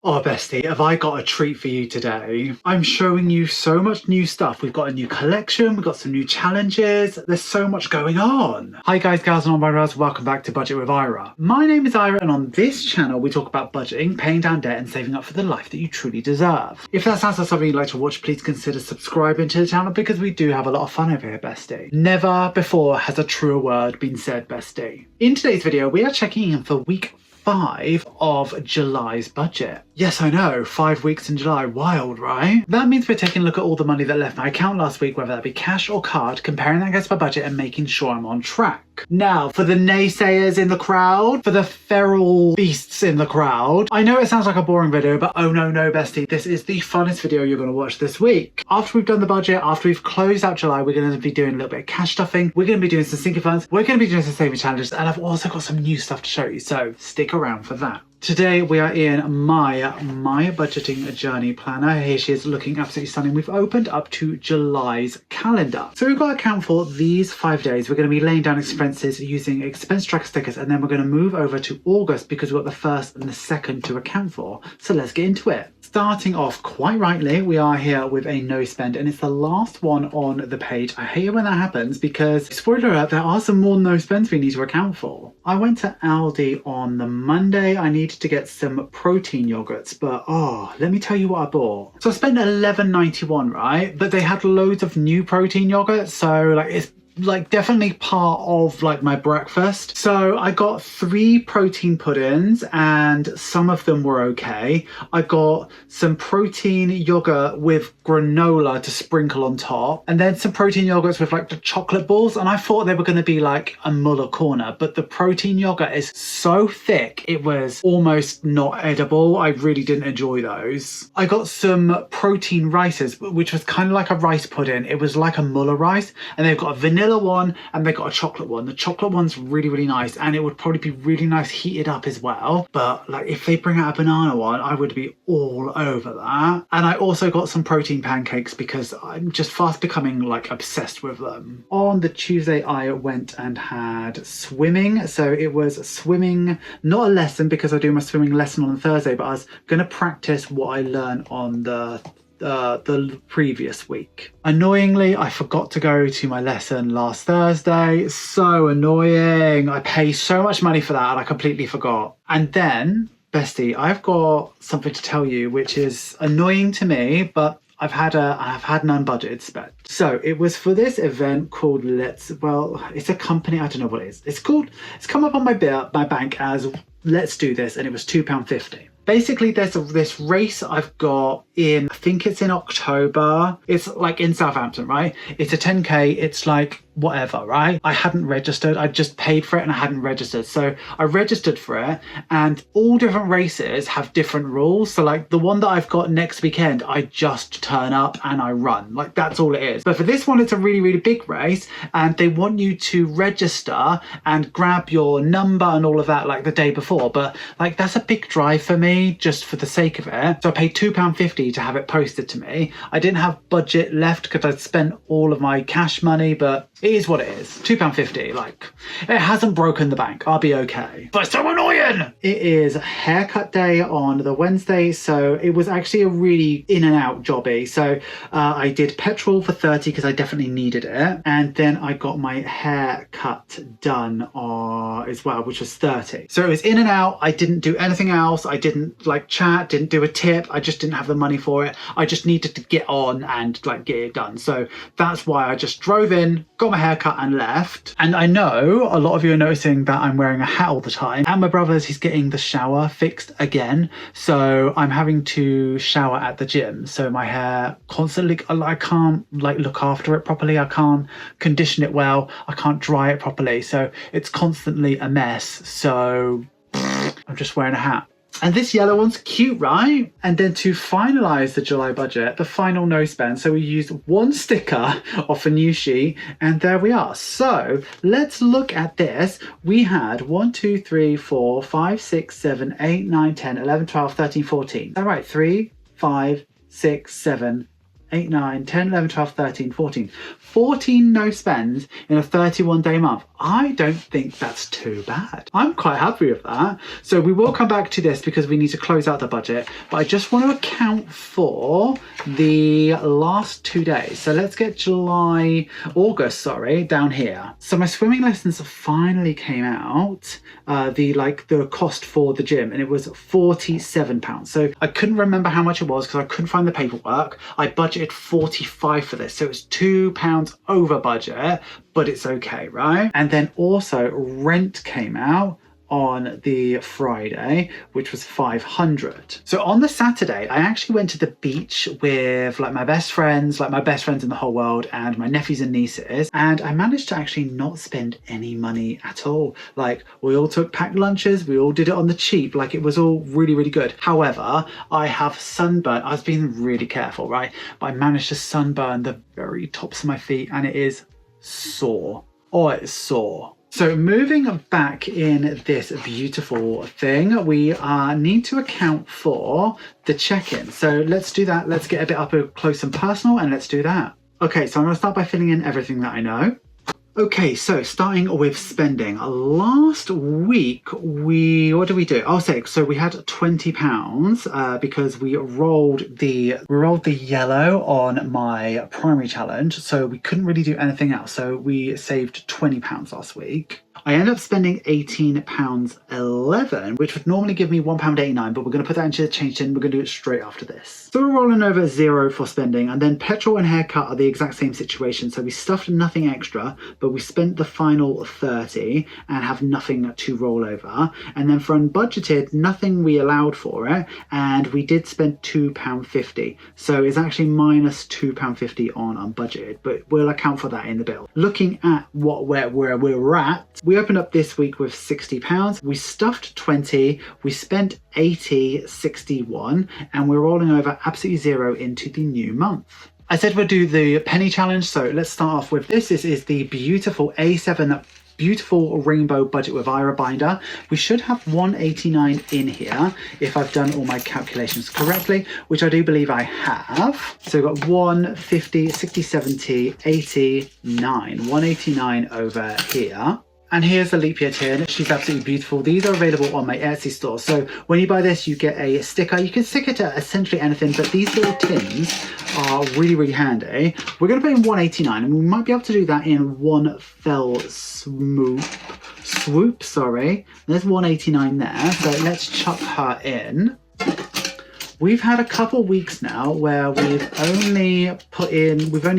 Oh, bestie, have I got a treat for you today? I'm showing you so much new stuff. We've got a new collection, we've got some new challenges. There's so much going on. Hi guys, gals and non-binaries, welcome back to Budget with Ira. My name is Ira and on this channel we talk about budgeting, paying down debt and saving up for the life that you truly deserve. If that sounds like something you'd like to watch, please consider subscribing to the channel because we do have a lot of fun over here, bestie. Never before has a truer word been said, bestie. In today's video, we are checking in for week 5 of July's budget. Yes, I know, 5 weeks in July, wild, right? That means we're taking a look at all the money that left my account last week, whether that be cash or card, comparing that against my budget and making sure I'm on track. Now, for the naysayers in the crowd, for the feral beasts in the crowd, I know it sounds like a boring video, but oh no, bestie, this is the funnest video you're going to watch this week. After we've done the budget, after we've closed out July, we're going to be doing a little bit of cash stuffing, we're going to be doing some sinking funds, we're going to be doing some saving challenges, and I've also got some new stuff to show you, so stick around for that. Today we are in my budgeting journey planner. Here she is looking absolutely stunning. We've opened up to July's calendar. So we've got to account for these 5 days. We're going to be laying down expenses using expense tracker stickers, and then we're going to move over to August because we've got the 1st and the 2nd to account for. So let's get into it. Starting off quite rightly, we are here with a no spend, and it's the last one on the page. I hate it when that happens because, spoiler alert, there are some more no spends we need to account for. I went to Aldi on the Monday. I needed to get some protein yogurts, but oh, let me tell you what I bought. So I spent $11.91, right? But they had loads of new protein yogurts, so like it's like definitely part of like my breakfast. So I got 3 protein puddings and some of them were okay. I got some protein yogurt with granola to sprinkle on top, and then some protein yogurts with like the chocolate balls, and I thought they were going to be like a Muller corner, but the protein yogurt is so thick it was almost not edible. I really didn't enjoy those. I got some protein rices, which was kind of like a rice pudding. It was like a Muller rice, and they've got a vanilla one and they got a chocolate one. The chocolate one's really nice, and it would probably be really nice heated up as well, but like if they bring out a banana one, I would be all over that. And I also got some protein pancakes because I'm just fast becoming like obsessed with them. On the Tuesday I went and had swimming. So it was swimming, not a lesson because I do my swimming lesson on Thursday, but I was gonna practice what I learned on the previous week. Annoyingly, I forgot to go to my lesson last Thursday. So annoying. I pay so much money for that and I completely forgot. And then, bestie, I've got something to tell you which is annoying to me, but I've had an unbudgeted spend. So it was for this event called it's a company, I don't know what it is. It's come up on my bank as Let's Do This, and it was £2.50. Basically, there's this race I've got in, I think it's in October. It's like in Southampton, right? It's a 10K. It's like whatever, right? I hadn't registered. I just paid for it and I hadn't registered. So I registered for it, and all different races have different rules. So like the one that I've got next weekend, I just turn up and I run. Like that's all it is. But for this one, it's a really big race, and they want you to register and grab your number and all of that like the day before. But like that's a big drive for me just for the sake of it. So I paid £2.50 to have it posted to me. I didn't have budget left because I'd spent all of my cash money, but it is what it is. £2.50, like it hasn't broken the bank. I'll be okay. But it's so annoying. It is haircut day on the Wednesday, so it was actually a really in and out jobby. So I did petrol for 30 because I definitely needed it, and then I got my hair cut done as well, which was 30. So it was in and out. I didn't do anything else. I didn't like chat, didn't do a tip. I just didn't have the money for it. I just needed to get on and like get it done. So that's why I just drove in, got my haircut and left. And I know a lot of you are noticing that I'm wearing a hat all the time. At my brother's, he's getting the shower fixed again, so I'm having to shower at the gym. So my hair constantly, I can't like look after it properly. I can't condition it well. I can't dry it properly. So it's constantly a mess. So I'm just wearing a hat. And this yellow one's cute, right? And then to finalize the July budget, the final no spend, so we used 1 sticker off a new sheet, and there we are. So let's look at this. We had 1, 2, 3, 4, 5, 6, 7, 8, 9, 10, 11, 12, 13, 14. All right, 3, 5, 6, 7, 8, 9, 10, 11, 12, 13, 14. 14 no spends in a 31-day month. I don't think that's too bad. I'm quite happy with that. So we will come back to this because we need to close out the budget, but I just want to account for the last 2 days. So let's get August, down here. So my swimming lessons finally came out, the cost for the gym, and it was £47. So I couldn't remember how much it was because I couldn't find the paperwork. I budgeted £45 for this, so it was £2 over budget, but it's okay, right? And then also rent came out on the Friday, which was 500. So on the Saturday, I actually went to the beach with my best friends in the whole world, and my nephews and nieces, and I managed to actually not spend any money at all. We all took packed lunches, we all did it on the cheap, it was all really, really good. However, I have sunburn. I was being really careful, right? But I managed to sunburn the very tops of my feet, and it is sore. Oh, it's sore. So moving back in this beautiful thing, we need to account for the check-in. So let's do that. Let's get a bit up close and personal, and let's do that. Okay, so I'm going to start by filling in everything that I know. Okay, so starting with spending. Last week, what did we do? So we had £20 because we rolled the yellow on my primary challenge, so we couldn't really do anything else. So we saved £20 last week. I ended up spending £18.11, which would normally give me £1.89, but we're going to put that into the change in. We're going to do it straight after this. So we're rolling over zero for spending, and then petrol and haircut are the exact same situation. So we stuffed nothing extra, but we spent the final 30 and have nothing to roll over. And then for unbudgeted, nothing we allowed for it, and we did spend £2.50. So it's actually minus £2.50 on unbudgeted, but we'll account for that in the bill. Looking at where we're at, we opened up this week with £60. We stuffed 20, we spent 80, 61, and we're rolling over absolutely zero into the new month. I said we'll do the penny challenge, so let's start off with this. This is the beautiful A7 beautiful rainbow Budget with Ira binder. We should have 189 in here if I've done all my calculations correctly, which I do believe I have. So we've got 150, 60, 70, 89, 189 over here. And here's the leap year tin. She's absolutely beautiful. These are available on my Etsy store. So when you buy this, you get a sticker. You can stick it to essentially anything, but these little tins are really, really handy. We're going to put in 189, and we might be able to do that in one fell swoop. There's 189 there. So let's chuck her in. We've had a couple weeks now where we've only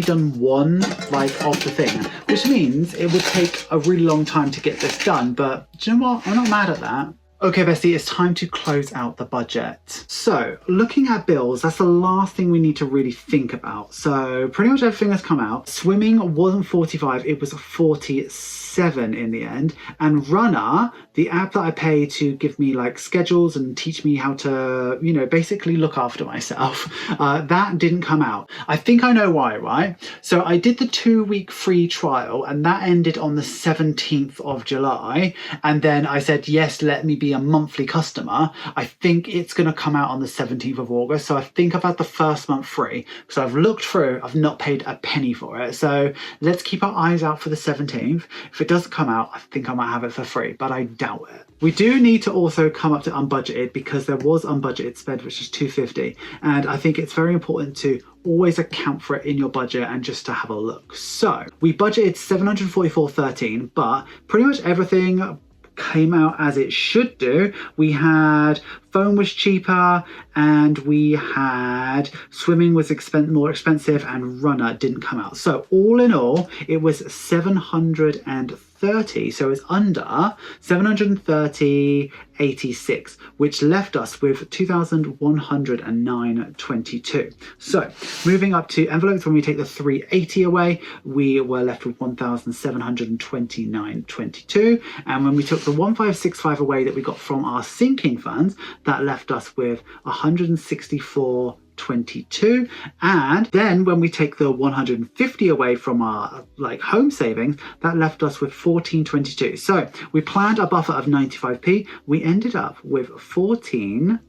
done one of the thing, which means it would take a really long time to get this done. But do you know what? I'm not mad at that. Okay, bestie, it's time to close out the budget. So looking at bills, that's the last thing we need to really think about. So pretty much everything has come out. Swimming wasn't 45, it was 47 in the end. And Runner, the app that I pay to give me schedules and teach me how to, basically look after myself, that didn't come out. I think I know why, right? So I did the 2-week free trial, and that ended on the 17th of July. And then I said, yes, let me be a monthly customer. I think it's going to come out on the 17th of August. So I think I've had the first month free because I've looked through, I've not paid a penny for it. So let's keep our eyes out for the 17th. If it does come out, I think I might have it for free, but I doubt it. We do need to also come up to unbudgeted because there was unbudgeted spend, which is $250. And I think it's very important to always account for it in your budget and just to have a look. So we budgeted $744.13, but pretty much everything came out as it should do. We had phone was cheaper, and we had swimming was more expensive, and Runner didn't come out. So all in all, it was 730. So it's under 730.86, which left us with 2,109.22. So moving up to envelopes, when we take the 380 away, we were left with 1,729.22. And when we took the 1565 away that we got from our sinking funds, that left us with 164.22. And then when we take the 150 away from our home savings, that left us with 14.22. So we planned a buffer of 95p. We ended up with 14.22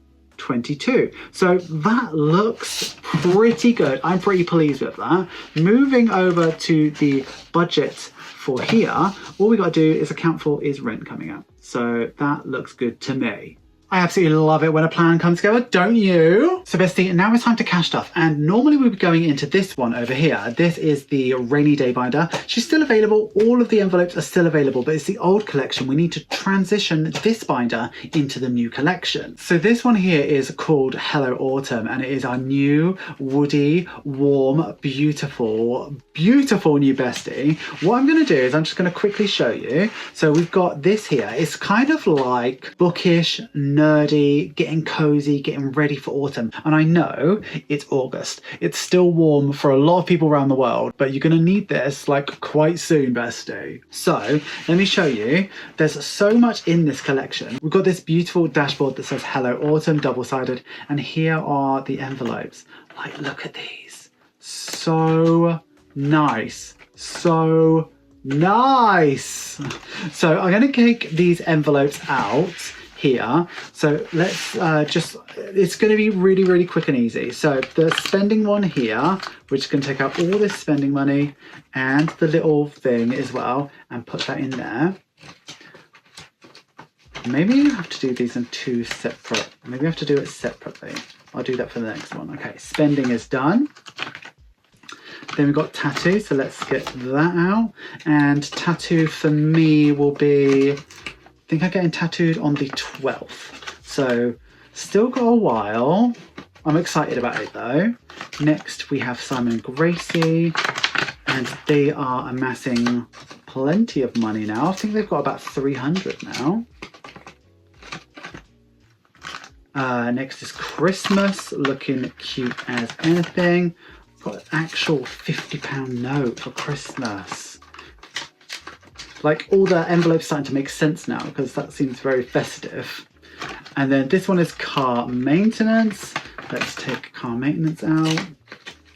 22. So that looks pretty good. I'm pretty pleased with that. Moving over to the budget for here, all we got to do is account for is rent coming up. So that looks good to me. I absolutely love it when a plan comes together, don't you? So bestie, now it's time to cash stuff. And normally we'd be going into this one over here. This is the rainy day binder. She's still available. All of the envelopes are still available, but it's the old collection. We need to transition this binder into the new collection. So this one here is called Hello Autumn, and it is our new woody, warm, beautiful, beautiful new bestie. What I'm gonna do is I'm just gonna quickly show you. So we've got this here. It's kind of like bookish, nerdy, getting cozy, getting ready for autumn. And I know it's August. It's still warm for a lot of people around the world, but you're gonna need this like quite soon, bestie. So let me show you. There's so much in this collection. We've got this beautiful dashboard that says Hello Autumn, double-sided, and here are the envelopes. Like, look at these. So nice. So nice. So I'm gonna take these envelopes out here. So let's it's going to be really, really quick and easy. So the spending one here, we're just going to take out all this spending money and the little thing as well and put that in there. Maybe you have to do these in two separate, maybe I have to do it separately. I'll do that for the next one. Okay, spending is done. Then we've got tattoo, so let's get that out. And tattoo for me will be, I think I'm getting tattooed on the 12th. So still got a while. I'm excited about it though. Next we have Simon and Gracie, and they are amassing plenty of money now. I think they've got about 300 now. Next is Christmas, looking cute as anything. Got an actual £50 note for Christmas. Like, all the envelopes starting to make sense now because that seems very festive. And then this one is car maintenance. Let's take car maintenance out.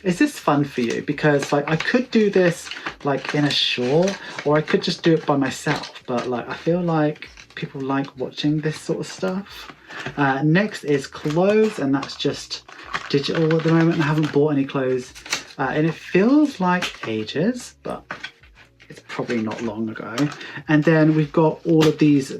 Is this fun for you? Because like I could do this like in a short, or I could just do it by myself. But like I feel like people like watching this sort of stuff. Next is clothes, and that's just digital at the moment. I haven't bought any clothes, and it feels like ages, but it's probably not long ago. And then we've got all of these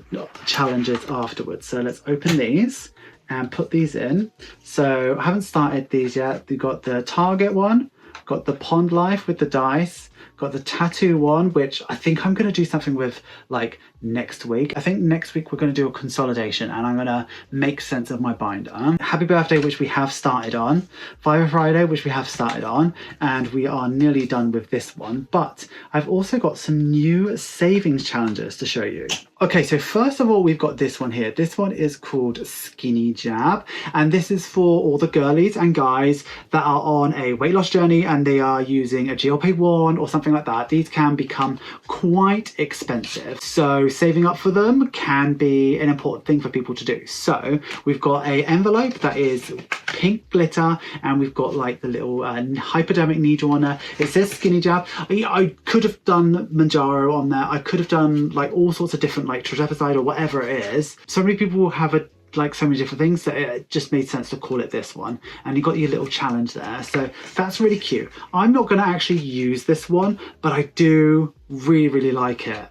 challenges afterwards. So let's open these and put these in. So I haven't started these yet. We've got the Target one, got the Pond Life with the dice, got the tattoo one, which I think I'm going to do something with like next week. I think next week we're going to do a consolidation and I'm going to make sense of my binder. Happy Birthday, which we have started on. Fire Friday, which we have started on. And we are nearly done with this one. But I've also got some new savings challenges to show you. Okay, so first of all, we've got this one here. This one is called Skinny Jab. And this is for all the girlies and guys that are on a weight loss journey and they are using a GLP-1 or something like that. These can become quite expensive. So saving up for them can be an important thing for people to do. So we've got a envelope that is pink glitter, and we've got like the little hypodermic needle on there. It says Skinny Jab. I could have done Manjaro on there. I could have done like all sorts of different like Trazepatide or whatever it is. So many people have a like so many different things that it just made sense to call it this one. And you got your little challenge there, so that's really cute. I'm not going to actually use this one, but I do really like it,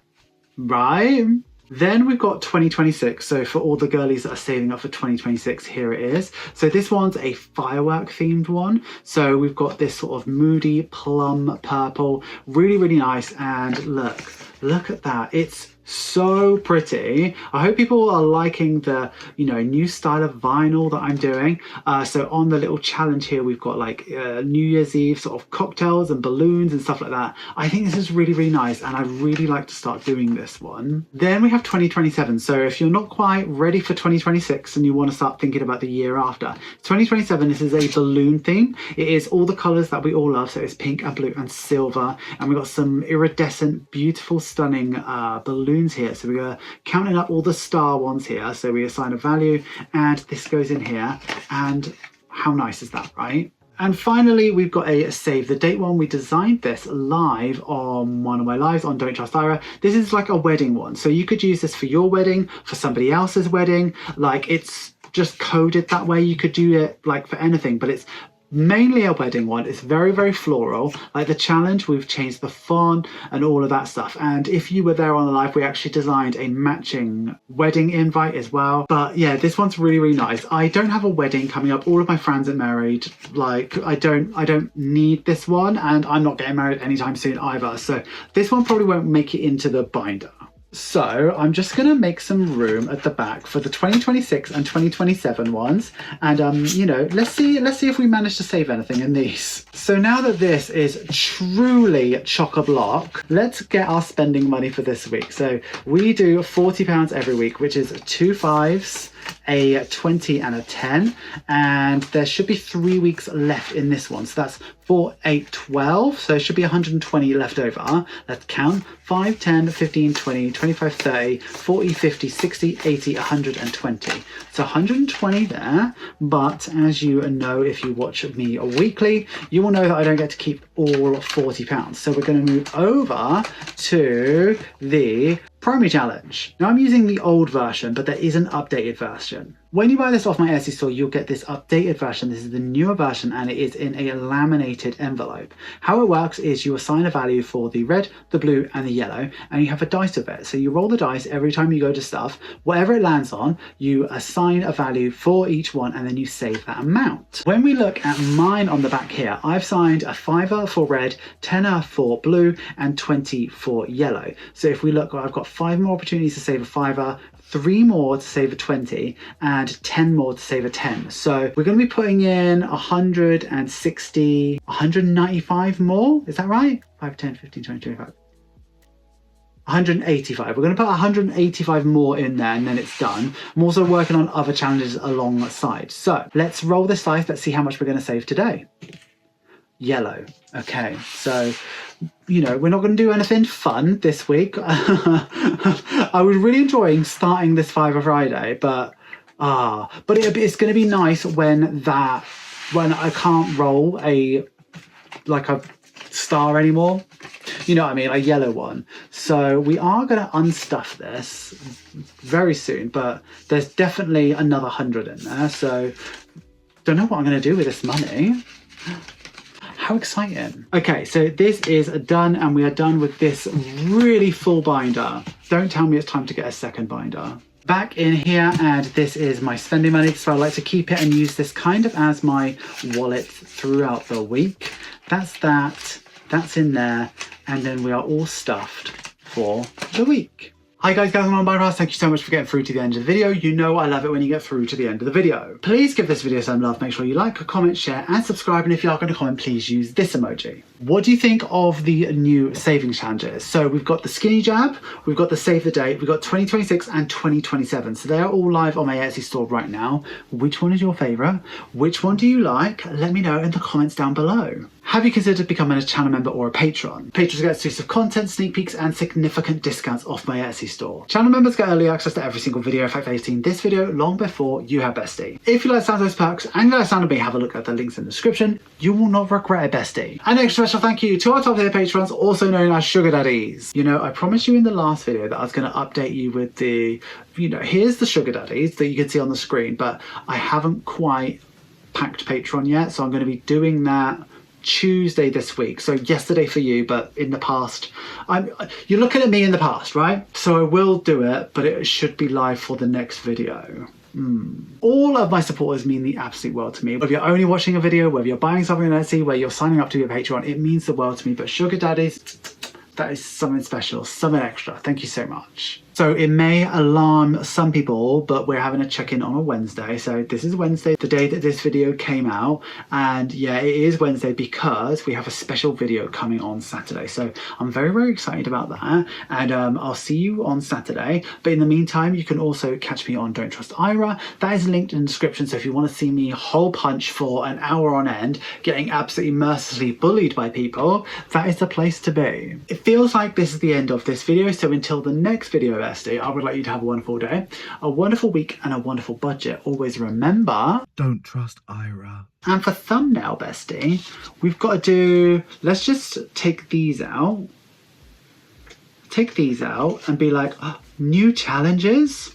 right? Then we've got 2026. So for all the girlies that are saving up for 2026, here it is. So this one's a firework themed one. So we've got this sort of moody plum purple, really nice. And look at that. It's so pretty. I hope people are liking the new style of vinyl that I'm doing. So on the little challenge here, we've got like New Year's Eve sort of cocktails and balloons and stuff like that. I think this is really nice, and I really like to start doing this one. Then we have 2027. So if you're not quite ready for 2026 and you want to start thinking about the year after, 2027, this is a balloon theme. It is all the colors that we all love. So it's pink and blue and silver, and we've got some iridescent, beautiful, stunning balloons here. So we are counting up all the star ones here. So we assign a value, and this goes in here. And how nice is that, right? And finally, we've got a save the date one. We designed this live on one of my lives on Don't Trust Ira. This is like a wedding one. So you could use this for your wedding, for somebody else's wedding. Like, it's just coded that way. You could do it like for anything, but it's mainly a wedding one. It's very, very floral. Like the challenge, we've changed the font and all of that stuff. And if you were there on the live, we actually designed a matching wedding invite as well. But yeah, this one's really, really nice. I don't have a wedding coming up. All of my friends are married. Like I don't need this one, and I'm not getting married anytime soon either. So this one probably won't make it into the binder. So I'm just going to make some room at the back for the 2026 and 2027 ones. And, you know, let's see if we manage to save anything in these. So now that this is truly chock-a-block, let's get our spending money for this week. So we do £40 every week, which is 2 5s, a 20 and a 10, and there should be 3 weeks left in this one, so that's 4, 8, 12, so there should be 120 left over. Let's count: 5, 10, 15, 20, 25, 30, 40, 50, 60, 80, 120. So 120 there, but as you know, if you watch me weekly, you will know that I don't get to keep all £40. So we're going to move over to the primary challenge. Now I'm using the old version, but there is an updated version. When you buy this off my Etsy store, you'll get this updated version. This is the newer version, and it is in a laminated envelope. How it works is you assign a value for the red, the blue, and the yellow, and you have a dice of it. So you roll the dice every time you go to stuff. Whatever it lands on, you assign a value for each one, and then you save that amount. When we look at mine on the back here, I've signed a £5 for red, £10 for blue, and 20 for yellow. So if we look, I've got 5 more opportunities to save a £5, 3 more to save a 20, and 10 more to save a 10. So we're going to be putting in 160, 195 more. Is that right? 5, 10, 15, 20, 25. 185. We're going to put 185 more in there, and then it's done. I'm also working on other challenges alongside. So let's roll this dice. Let's see how much we're going to save today. Yellow. Okay, so you know, we're not going to do anything fun this week. I was really enjoying starting this Fiver Friday, but it's going to be nice when I can't roll a star anymore. You know what I mean? A yellow one. So we are going to unstuff this very soon, but there's definitely another 100 in there. So don't know what I'm going to do with this money. How exciting. Okay, so this is done, and we are done with this really full binder. Don't tell me it's time to get a second binder. Back in here, and this is my spending money, so I like to keep it and use this kind of as my wallet throughout the week. That's in there, and then we are all stuffed for the week. Hi guys, gals and non-binaries, thank you so much for getting through to the end of the video. You know I love it when you get through to the end of the video. Please give this video some love, make sure you like, comment, share and subscribe, and if you are going to comment, please use this emoji. What do you think of the new savings challenges? So we've got the skinny jab, we've got the save the date, we've got 2026 and 2027. So they're all live on my Etsy store right now. Which one is your favourite? Which one do you like? Let me know in the comments down below. Have you considered becoming a channel member or a patron? Patrons get exclusive content, sneak peeks, and significant discounts off my Etsy store. Channel members get early access to every single video. In fact, they've seen this video long before you have bestie. If you like the sound of those perks and you like the sound of me, have a look at the links in the description. You will not regret it, bestie. And extra special thank you to our top tier patrons, also known as sugar daddies. You know, I promised you in the last video that I was going to update you with the, you know, here's the sugar daddies that you can see on the screen, but I haven't quite packed Patreon yet, so I'm going to be doing that Tuesday this week. So yesterday for you, but in the past. You're looking at me in the past, right? So I will do it, but it should be live for the next video. All of my supporters mean the absolute world to me. Whether you're only watching a video, whether you're buying something on Etsy, whether you're signing up to your Patreon, it means the world to me. But sugar daddies, that is something special, something extra. Thank you so much. So it may alarm some people, but we're having a check-in on a Wednesday. So this is Wednesday, the day that this video came out. And yeah, it is Wednesday because we have a special video coming on Saturday. So I'm very, very excited about that. And I'll see you on Saturday. But in the meantime, you can also catch me on Don't Trust Ira. That is linked in the description. So if you want to see me hole punch for an hour on end, getting absolutely mercilessly bullied by people, that is the place to be. It feels like this is the end of this video. So until the next video, bestie, I would like you to have a wonderful day, a wonderful week, and a wonderful budget. Always remember, don't trust Ira. And for thumbnail, bestie, we've got to do, let's just take these out. Take these out and be like, oh, new challenges.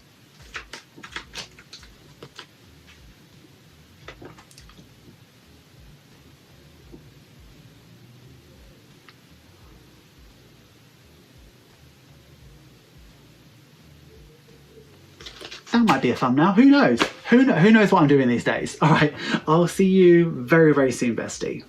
That might be a thumbnail. Who knows? Who knows what I'm doing these days? All right, I'll see you very, very soon, bestie.